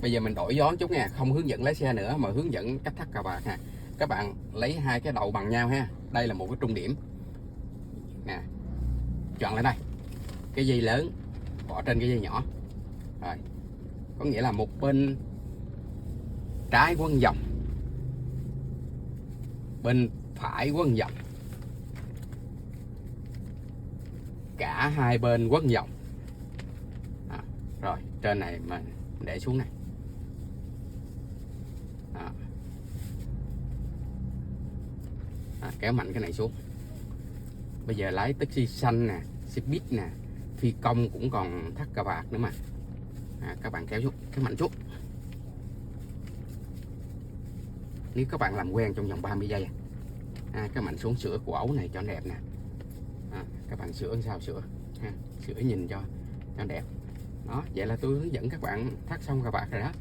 Bây giờ mình đổi gió chút nha, không hướng dẫn lái xe nữa mà hướng dẫn cách thắt cà vạt ha. Các bạn lấy hai cái đầu bằng nhau ha. Đây là một cái trung điểm nè, chọn lên đây, cái dây lớn bỏ trên cái dây nhỏ. Rồi, có nghĩa là một bên trái quấn vòng, bên phải quấn vòng, cả hai bên quấn vòng. Rồi trên này mình để xuống này. Kéo mạnh cái này xuống. Bây giờ lái taxi xanh nè, xe buýt nè, phi công cũng còn thắt cà vạt nữa mà. Các bạn kéo xuống, kéo mạnh xuống. Nếu các bạn làm quen trong vòng 30 giây các bạn xuống sửa cổ ấu này cho đẹp nè. Các bạn sửa sao sửa ha, sửa nhìn cho đẹp. Đó, vậy là tôi hướng dẫn các bạn thắt xong cà vạt rồi đó.